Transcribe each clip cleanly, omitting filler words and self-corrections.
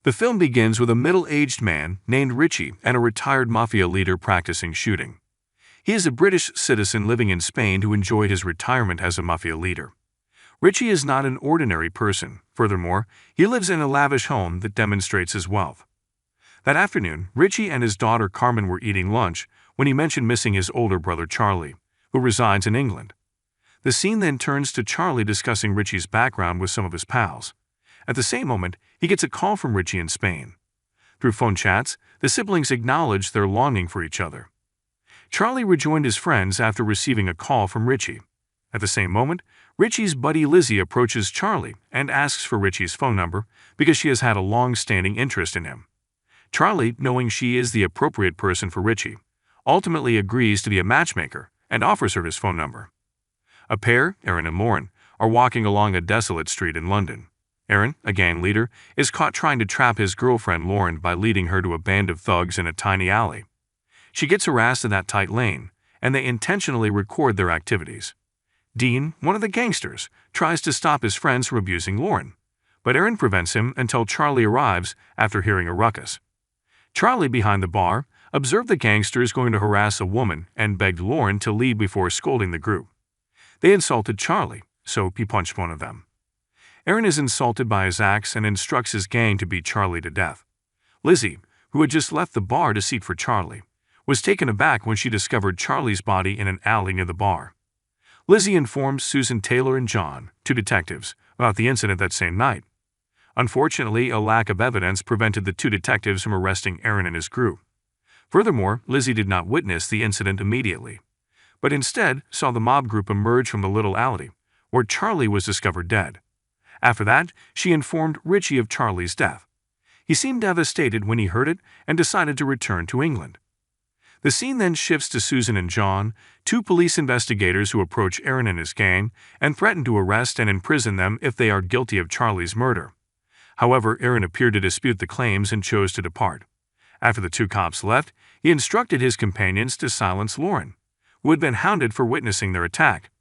The film begins with a middle-aged man named Richie and a retired mafia leader practicing shooting. He is a British citizen living in Spain who enjoyed his retirement as a mafia leader. Richie is not an ordinary person. Furthermore, he lives in a lavish home that demonstrates his wealth. That afternoon, Richie and his daughter Carmen were eating lunch when he mentioned missing his older brother Charlie, who resides in England. The scene then turns to Charlie discussing Richie's background with some of his pals. At the same moment, he gets a call from Richie in Spain. Through phone chats, the siblings acknowledge their longing for each other. Charlie rejoined his friends after receiving a call from Richie. At the same moment, Richie's buddy Lizzie approaches Charlie and asks for Richie's phone number because she has had a long-standing interest in him. Charlie, knowing she is the appropriate person for Richie, ultimately agrees to be a matchmaker and offers her his phone number. A pair, Aaron and Lauren, are walking along a desolate street in London. Aaron, a gang leader, is caught trying to trap his girlfriend Lauren by leading her to a band of thugs in a tiny alley. She gets harassed in that tight lane, and they intentionally record their activities. Dean, one of the gangsters, tries to stop his friends from abusing Lauren, but Aaron prevents him until Charlie arrives after hearing a ruckus. Charlie, behind the bar, observed the gangsters going to harass a woman and begged Lauren to leave before scolding the group. They insulted Charlie, so he punched one of them. Aaron is insulted by his acts and instructs his gang to beat Charlie to death. Lizzie, who had just left the bar to seek for Charlie, was taken aback when she discovered Charlie's body in an alley near the bar. Lizzie informs Susan Taylor and John, two detectives, about the incident that same night. Unfortunately, a lack of evidence prevented the two detectives from arresting Aaron and his group. Furthermore, Lizzie did not witness the incident immediately, but instead saw the mob group emerge from the little alley, where Charlie was discovered dead. After that, she informed Richie of Charlie's death. He seemed devastated when he heard it and decided to return to England. The scene then shifts to Susan and John, two police investigators who approach Aaron and his gang and threaten to arrest and imprison them if they are guilty of Charlie's murder. However, Aaron appeared to dispute the claims and chose to depart. After the two cops left, he instructed his companions to silence Lauren, who had been hounded for witnessing their attack.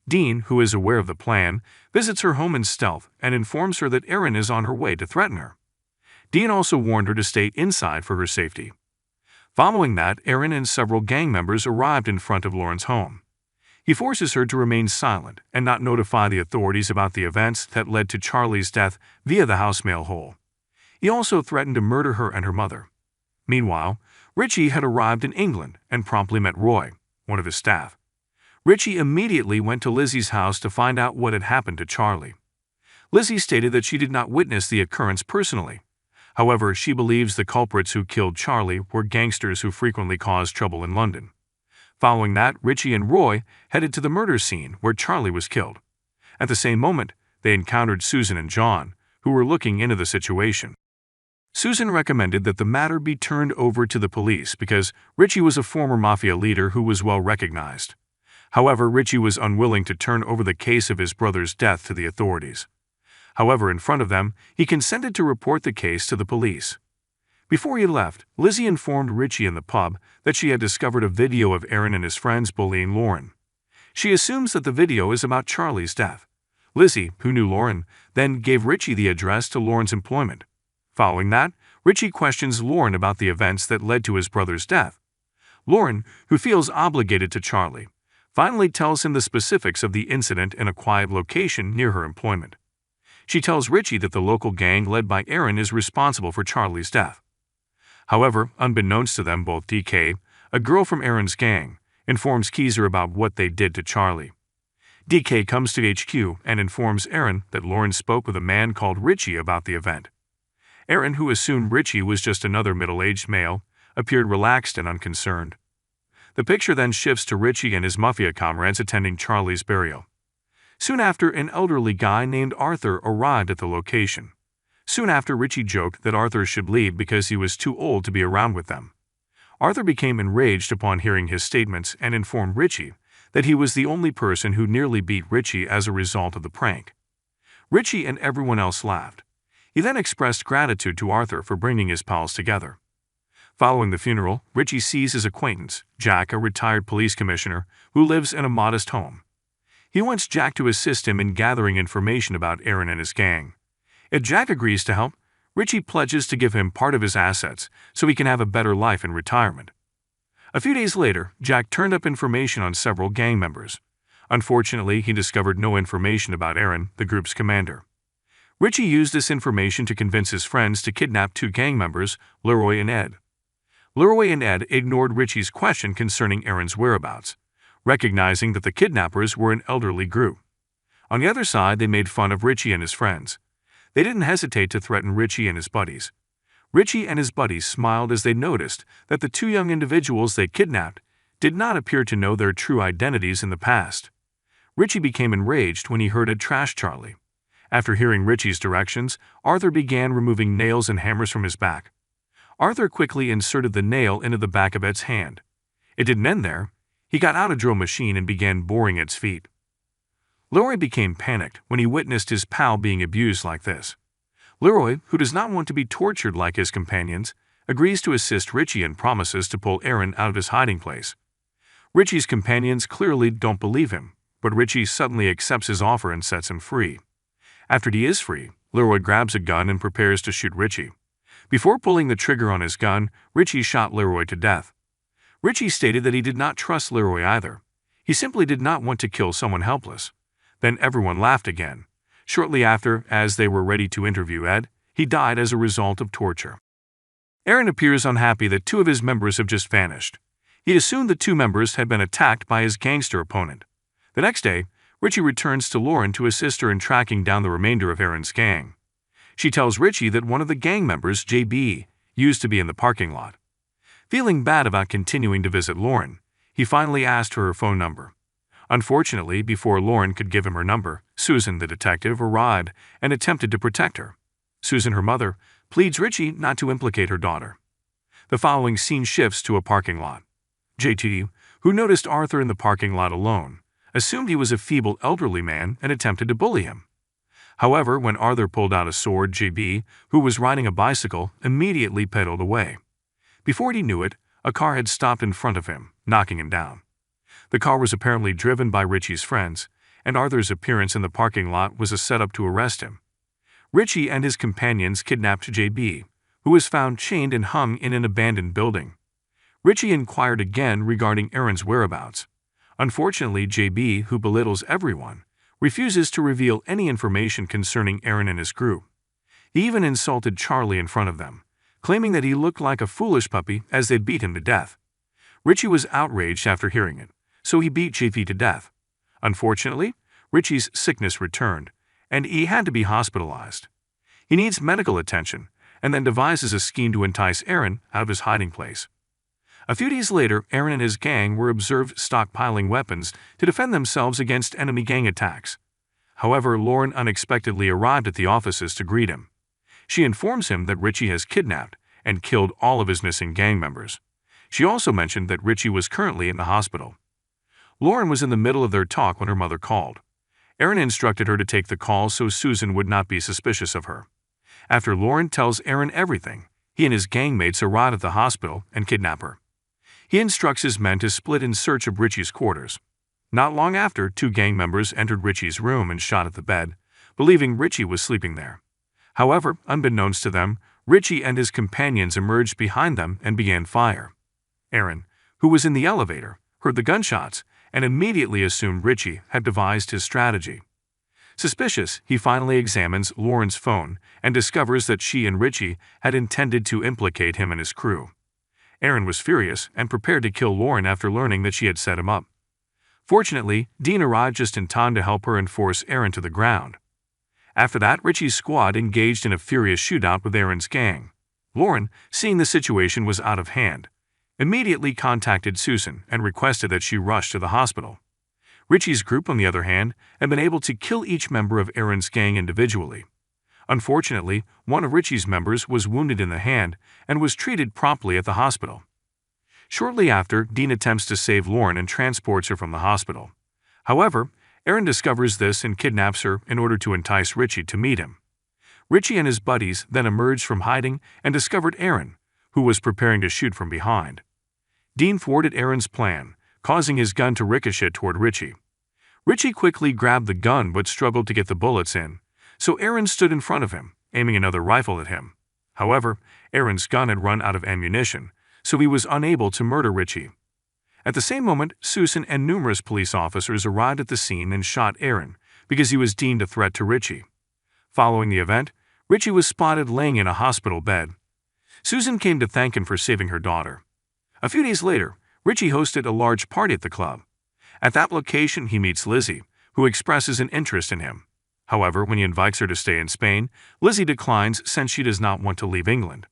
Dean, who is aware of the plan, visits her home in stealth and informs her that Aaron is on her way to threaten her. Dean also warned her to stay inside for her safety. Following that, Aaron and several gang members arrived in front of Lauren's home. He forces her to remain silent and not notify the authorities about the events that led to Charlie's death via the housemail hole. He also threatened to murder her and her mother. Meanwhile, Richie had arrived in England and promptly met Roy, one of his staff. Richie immediately went to Lizzie's house to find out what had happened to Charlie. Lizzie stated that she did not witness the occurrence personally. However, she believes the culprits who killed Charlie were gangsters who frequently caused trouble in London. Following that, Richie and Roy headed to the murder scene where Charlie was killed. At the same moment, they encountered Susan and John, who were looking into the situation. Susan recommended that the matter be turned over to the police because Richie was a former mafia leader who was well recognized. However, Richie was unwilling to turn over the case of his brother's death to the authorities. However, in front of them, he consented to report the case to the police. Before he left, Lizzie informed Richie in the pub that she had discovered a video of Aaron and his friends bullying Lauren. She assumes that the video is about Charlie's death. Lizzie, who knew Lauren, then gave Richie the address to Lauren's employment. Following that, Richie questions Lauren about the events that led to his brother's death. Lauren, who feels obligated to Charlie, finally tells him the specifics of the incident in a quiet location near her employment. She tells Richie that the local gang led by Aaron is responsible for Charlie's death. However, unbeknownst to them both, DK, a girl from Aaron's gang, informs Keezer about what they did to Charlie. DK comes to HQ and informs Aaron that Lauren spoke with a man called Richie about the event. Aaron, who assumed Richie was just another middle-aged male, appeared relaxed and unconcerned. The picture then shifts to Richie and his mafia comrades attending Charlie's burial. Soon after, an elderly guy named Arthur arrived at the location. Soon after, Richie joked that Arthur should leave because he was too old to be around with them. Arthur became enraged upon hearing his statements and informed Richie that he was the only person who nearly beat Richie as a result of the prank. Richie and everyone else laughed. He then expressed gratitude to Arthur for bringing his pals together. Following the funeral, Richie sees his acquaintance, Jack, a retired police commissioner, who lives in a modest home. He wants Jack to assist him in gathering information about Aaron and his gang. If Jack agrees to help, Richie pledges to give him part of his assets so he can have a better life in retirement. A few days later, Jack turned up information on several gang members. Unfortunately, he discovered no information about Aaron, the group's commander. Richie used this information to convince his friends to kidnap two gang members, Leroy and Ed. Leroy and Ed ignored Richie's question concerning Aaron's whereabouts, recognizing that the kidnappers were an elderly group. On the other side, they made fun of Richie and his friends. They didn't hesitate to threaten Richie and his buddies. Richie and his buddies smiled as they noticed that the two young individuals they kidnapped did not appear to know their true identities in the past. Richie became enraged when he heard Ed trash Charlie. After hearing Richie's directions, Arthur began removing nails and hammers from his back. Arthur quickly inserted the nail into the back of Ed's hand. It didn't end there. He got out a drill machine and began boring Ed's feet. Leroy became panicked when he witnessed his pal being abused like this. Leroy, who does not want to be tortured like his companions, agrees to assist Richie and promises to pull Aaron out of his hiding place. Richie's companions clearly don't believe him, but Richie suddenly accepts his offer and sets him free. After he is free, Leroy grabs a gun and prepares to shoot Richie. Before pulling the trigger on his gun, Richie shot Leroy to death. Richie stated that he did not trust Leroy either. He simply did not want to kill someone helpless. Then everyone laughed again. Shortly after, as they were ready to interview Ed, he died as a result of torture. Aaron appears unhappy that two of his members have just vanished. He assumed the two members had been attacked by his gangster opponent. The next day, Richie returns to Lauren to assist her in tracking down the remainder of Aaron's gang. She tells Richie that one of the gang members, JB, used to be in the parking lot. Feeling bad about continuing to visit Lauren, he finally asked for her phone number. Unfortunately, before Lauren could give him her number, Susan, the detective, arrived and attempted to protect her. Susan, her mother, pleads Richie not to implicate her daughter. The following scene shifts to a parking lot. JT, who noticed Arthur in the parking lot alone, assumed he was a feeble elderly man and attempted to bully him. However, when Arthur pulled out a sword, JB, who was riding a bicycle, immediately pedaled away. Before he knew it, a car had stopped in front of him, knocking him down. The car was apparently driven by Richie's friends, and Arthur's appearance in the parking lot was a setup to arrest him. Richie and his companions kidnapped JB, who was found chained and hung in an abandoned building. Richie inquired again regarding Aaron's whereabouts. Unfortunately, JB, who belittles everyone, refuses to reveal any information concerning Aaron and his group. He even insulted Charlie in front of them, claiming that he looked like a foolish puppy as they beat him to death. Richie was outraged after hearing it, so he beat JB to death. Unfortunately, Richie's sickness returned, and he had to be hospitalized. He needs medical attention, and then devises a scheme to entice Aaron out of his hiding place. A few days later, Aaron and his gang were observed stockpiling weapons to defend themselves against enemy gang attacks. However, Lauren unexpectedly arrived at the offices to greet him. She informs him that Richie has kidnapped and killed all of his missing gang members. She also mentioned that Richie was currently in the hospital. Lauren was in the middle of their talk when her mother called. Aaron instructed her to take the call so Susan would not be suspicious of her. After Lauren tells Aaron everything, he and his gangmates arrive at the hospital and kidnap her. He instructs his men to split in search of Richie's quarters. Not long after, two gang members entered Richie's room and shot at the bed, believing Richie was sleeping there. However, unbeknownst to them, Richie and his companions emerged behind them and began fire. Aaron, who was in the elevator, heard the gunshots and immediately assumed Richie had devised his strategy. Suspicious, he finally examines Lauren's phone and discovers that she and Richie had intended to implicate him and his crew. Aaron was furious and prepared to kill Lauren after learning that she had set him up. Fortunately, Dean arrived just in time to help her and force Aaron to the ground. After that, Richie's squad engaged in a furious shootout with Aaron's gang. Lauren, seeing the situation was out of hand, immediately contacted Susan and requested that she rush to the hospital. Richie's group, on the other hand, had been able to kill each member of Aaron's gang individually. Unfortunately, one of Richie's members was wounded in the hand and was treated promptly at the hospital. Shortly after, Dean attempts to save Lauren and transports her from the hospital. However, Aaron discovers this and kidnaps her in order to entice Richie to meet him. Richie and his buddies then emerged from hiding and discovered Aaron, who was preparing to shoot from behind. Dean thwarted Aaron's plan, causing his gun to ricochet toward Richie. Richie quickly grabbed the gun but struggled to get the bullets in, so Aaron stood in front of him, aiming another rifle at him. However, Aaron's gun had run out of ammunition, so he was unable to murder Richie. At the same moment, Susan and numerous police officers arrived at the scene and shot Aaron because he was deemed a threat to Richie. Following the event, Richie was spotted laying in a hospital bed. Susan came to thank him for saving her daughter. A few days later, Richie hosted a large party at the club. At that location, he meets Lizzie, who expresses an interest in him. However, when he invites her to stay in Spain, Lizzie declines since she does not want to leave England.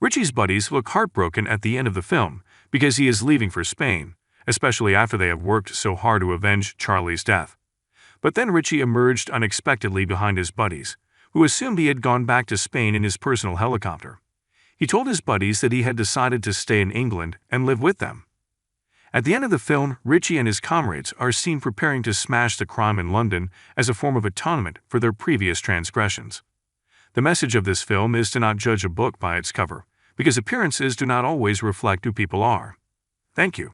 Richie's buddies look heartbroken at the end of the film because he is leaving for Spain, especially after they have worked so hard to avenge Charlie's death. But then Richie emerged unexpectedly behind his buddies, who assumed he had gone back to Spain in his personal helicopter. He told his buddies that he had decided to stay in England and live with them. At the end of the film, Richie and his comrades are seen preparing to smash the crime in London as a form of atonement for their previous transgressions. The message of this film is to not judge a book by its cover, because appearances do not always reflect who people are. Thank you.